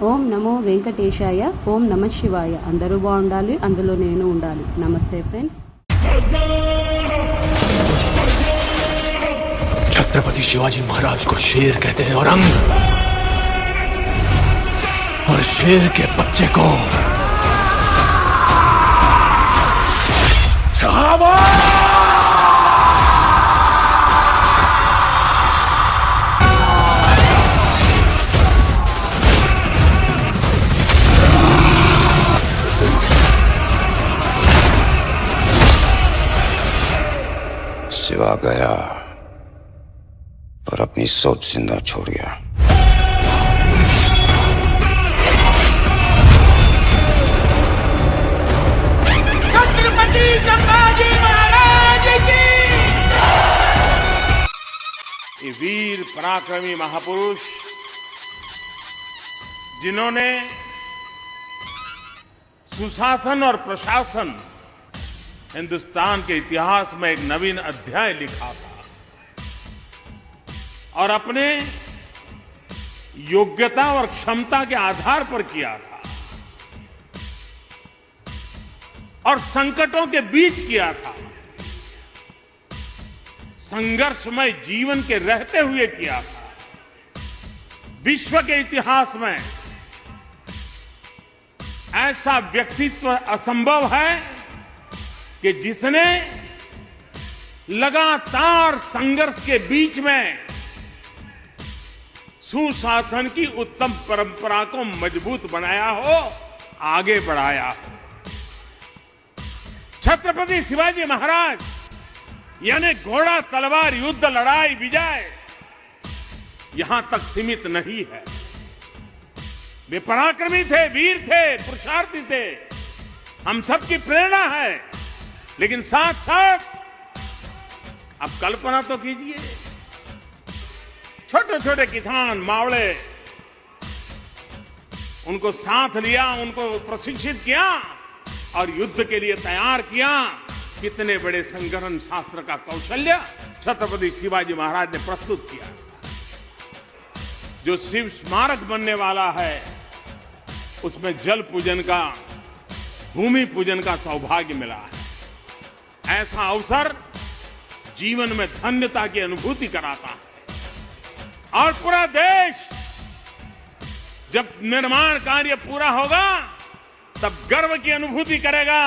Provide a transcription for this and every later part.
ఓం నమో వెంకటేశాయ. ఓం నమ శివాయ. అందరూ బాగుండాలి, అందులో నేను ఉండాలి. నమస్తే ఫ్రెండ్స్. छत्रपति शिवाजी महाराज को शेर कहते हैं और अंग, और शेर के बच्चे को छावा। शिवा गया पर अपनी सोच जिंदा छोड़ गया। छत्रपति संभाजी महाराज की। ये वीर पराक्रमी महापुरुष जिन्होंने सुशासन और प्रशासन हिंदुस्तान के इतिहास में एक नवीन अध्याय लिखा था और अपने योग्यता और क्षमता के आधार पर किया था और संकटों के बीच किया था, संघर्षमय जीवन के रहते हुए किया था। विश्व के इतिहास में ऐसा व्यक्तित्व असंभव है कि जिसने लगातार संघर्ष के बीच में सुशासन की उत्तम परंपरा को मजबूत बनाया हो, आगे बढ़ाया हो। छत्रपति शिवाजी महाराज यानी घोड़ा, तलवार, युद्ध, लड़ाई, विजय यहां तक सीमित नहीं है। वे पराक्रमी थे, वीर थे, पुरुषार्थी थे, हम सबकी प्रेरणा है। लेकिन साथ साथ आप कल्पना तो कीजिए, छोटे छोटे किसान, मावड़े, उनको साथ लिया, उनको प्रशिक्षित किया और युद्ध के लिए तैयार किया। कितने बड़े संगठन शास्त्र का कौशल्य छत्रपति शिवाजी महाराज ने प्रस्तुत किया। जो शिव स्मारक बनने वाला है उसमें जल पूजन का, भूमि पूजन का सौभाग्य मिला है। ऐसा अवसर जीवन में धन्यता की अनुभूति कराता है और पूरा देश जब निर्माण कार्य पूरा होगा तब गर्व की अनुभूति करेगा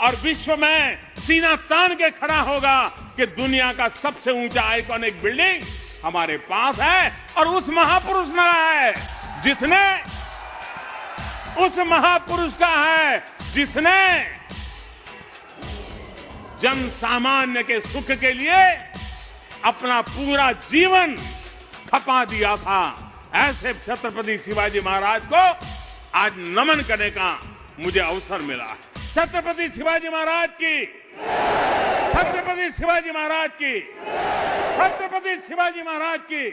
और विश्व में सीना तान के खड़ा होगा कि दुनिया का सबसे ऊंचा आइकॉनिक बिल्डिंग हमारे पास है। और उस महापुरुष का है जिसने जन सामान्य के सुख के लिए अपना पूरा जीवन खपा दिया था। ऐसे छत्रपति शिवाजी महाराज को आज नमन करने का मुझे अवसर मिला है। छत्रपति शिवाजी महाराज की, छत्रपति शिवाजी महाराज की, छत्रपति शिवाजी महाराज की।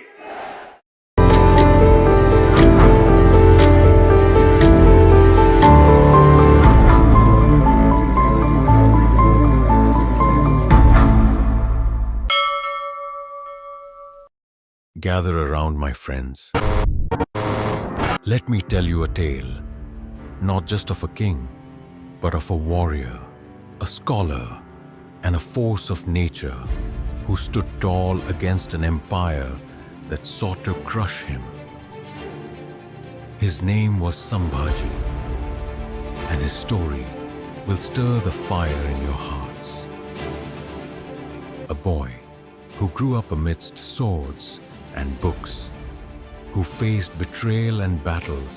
Gather around, my friends. Let me tell you a tale, not just of a king, but of a warrior, a scholar, and a force of nature who stood tall against an empire that sought to crush him. His name was Sambhaji, and his story will stir the fire in your hearts. A boy who grew up amidst swords and books, who faced betrayal and battles,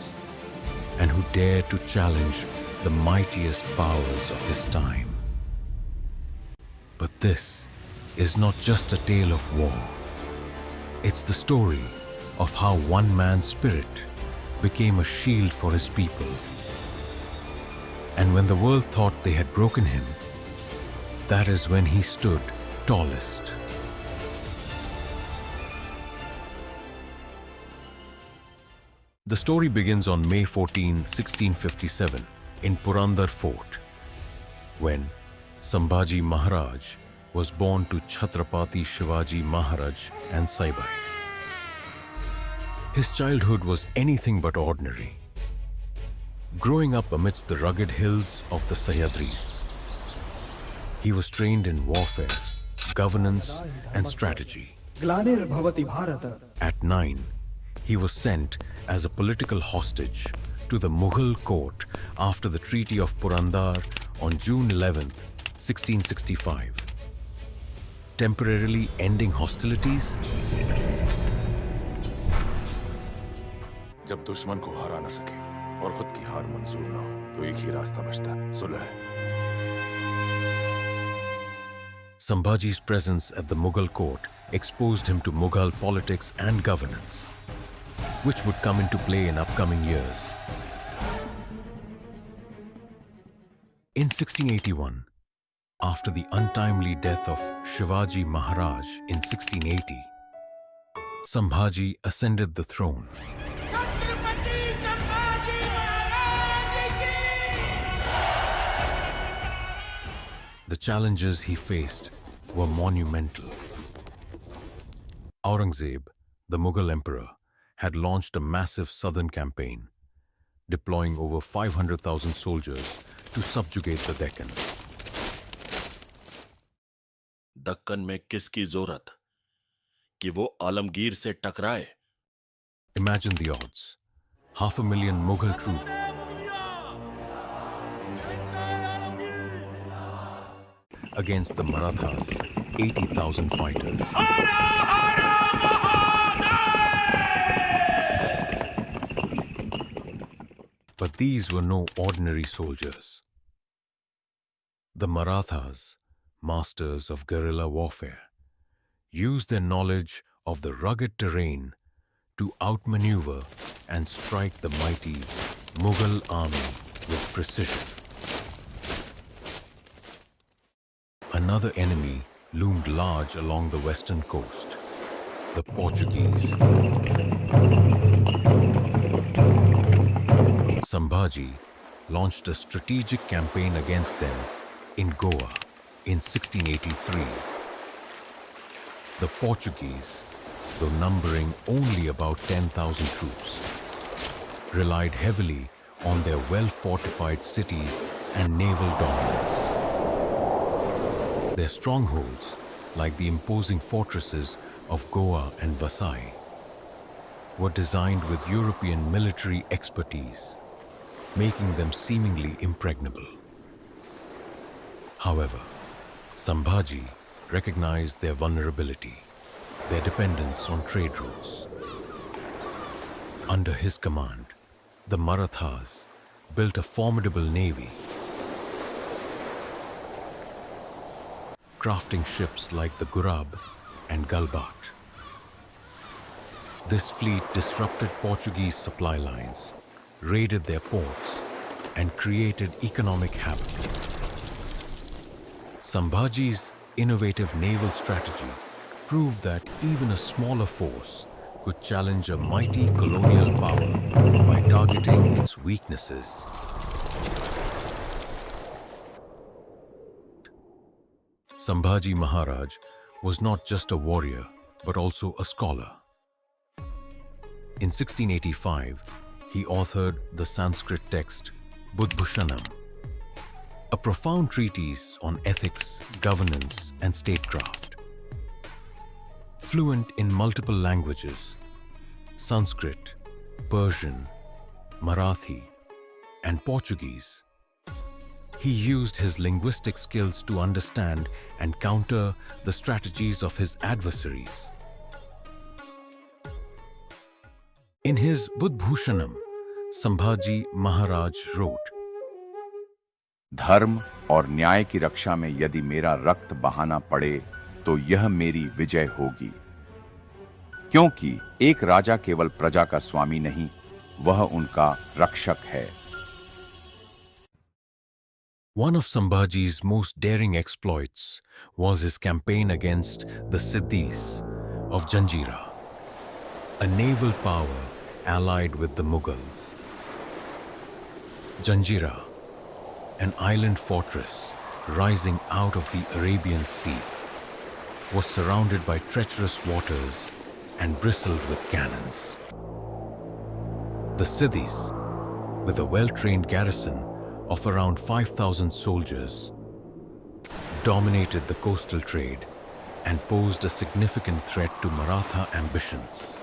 and who dared to challenge the mightiest powers of his time. But this is not just a tale of war. It's the story of how one man's spirit became a shield for his people. And when the world thought they had broken him, that is when he stood tallest. The story begins on May 14, 1657, in Purandar Fort, when Sambhaji Maharaj was born to Chhatrapati Shivaji Maharaj and Saibai. His childhood was anything but ordinary. Growing up amidst the rugged hills of the Sahyadris, he was trained in warfare, governance, and strategy. ग्लानिर्भवति Bharat. At 9, he was sent as a political hostage to the Mughal court after the Treaty of Purandar on June 11, 1665, temporarily ending hostilities. जब दुश्मन को हरा न सके और खुद की हार मंजूर न हो तो एक ही रास्ता बचता है, सुलह. Sambhaji's presence at the Mughal court exposed him to Mughal politics and governance, which would come into play in upcoming years. In 1681, after the untimely death of Shivaji Maharaj in 1680, Sambhaji ascended the throne. The challenges he faced were monumental. Aurangzeb, the Mughal emperor, had launched a massive southern campaign, deploying over 500,000 soldiers to subjugate the Deccan. Deccan में किसकी जोरत कि वो आलमगीर से टकराए? Imagine the odds. 500,000 Mughal troops against the Marathas, 80,000 fighters. But these were no ordinary soldiers. The Marathas, masters of guerrilla warfare, used their knowledge of the rugged terrain to outmaneuver and strike the mighty Mughal army with precision. Another enemy loomed large along the western coast, the Portuguese. Sambhaji launched a strategic campaign against them in Goa in 1683. The Portuguese, though numbering only about 10,000 troops, relied heavily on their well-fortified cities and naval dominance. Their strongholds, like the imposing fortresses of Goa and Vasai, were designed with European military expertise, making them seemingly impregnable. However, Sambhaji recognized their vulnerability, their dependence on trade routes. Under his command, the Marathas built a formidable navy, crafting ships like the Gurab and Galbat. This fleet disrupted Portuguese supply lines, raided their ports, and created economic havoc. Sambhaji's innovative naval strategy proved that even a smaller force could challenge a mighty colonial power by targeting its weaknesses. Sambhaji Maharaj was not just a warrior, but also a scholar. In 1685, he authored the Sanskrit text Budbhushanam, a profound treatise on ethics, governance, and statecraft. Fluent in multiple languages, Sanskrit, Persian, Marathi, and Portuguese, he used his linguistic skills to understand and counter the strategies of his adversaries. In his Budbhushanam, Sambhaji Maharaj wrote, धर्म और न्याय की रक्षा में यदि मेरा रक्त बहाना पड़े तो यह मेरी विजय होगी, क्योंकि एक राजा केवल प्रजा का स्वामी नहीं, वह उनका रक्षक है. One of Sambhaji's most daring exploits was his campaign against the Siddhis of Janjira, a naval power allied with the Mughals. Janjira, an island fortress rising out of the Arabian Sea, was surrounded by treacherous waters and bristled with cannons. The Siddhis, with a well-trained garrison of around 5,000 soldiers, dominated the coastal trade and posed a significant threat to Maratha ambitions.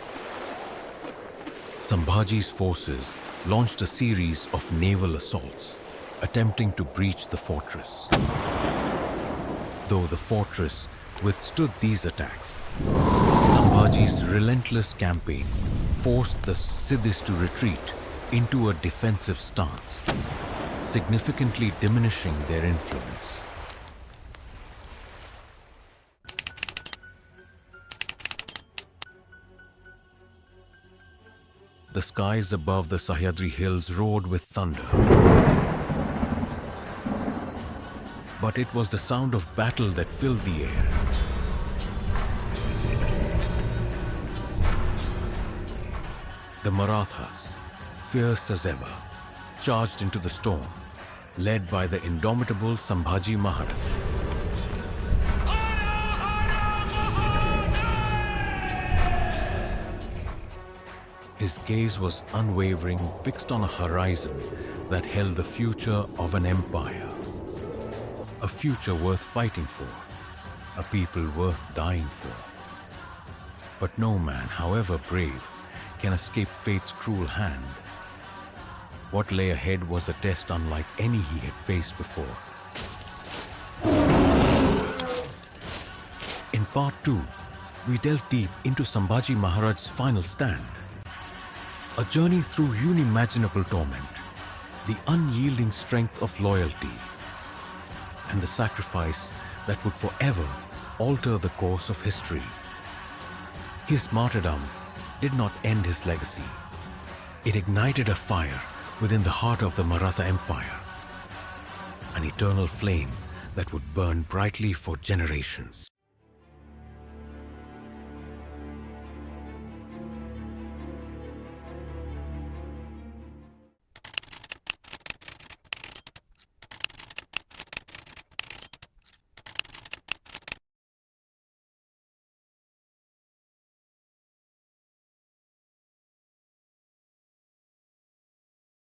Sambhaji's forces launched a series of naval assaults, attempting to breach the fortress. Though the fortress withstood these attacks, Sambhaji's relentless campaign forced the Siddhis to retreat into a defensive stance, significantly diminishing their influence. The skies above the Sahyadri hills roared with thunder. But it was the sound of battle that filled the air. The Marathas, fierce as ever, charged into the storm, led by the indomitable Sambhaji Maharaj. His gaze was unwavering, fixed on a horizon that held the future of an empire. A future worth fighting for, a people worth dying for. But no man, however brave, can escape fate's cruel hand. What lay ahead was a test unlike any he had faced before. In part 2, we delve deep into Sambhaji Maharaj's final stand. A journey through unimaginable torment, the unyielding strength of loyalty, and the sacrifice that would forever alter the course of history. His martyrdom did not end his legacy. It ignited a fire within the heart of the Maratha Empire, an eternal flame that would burn brightly for generations.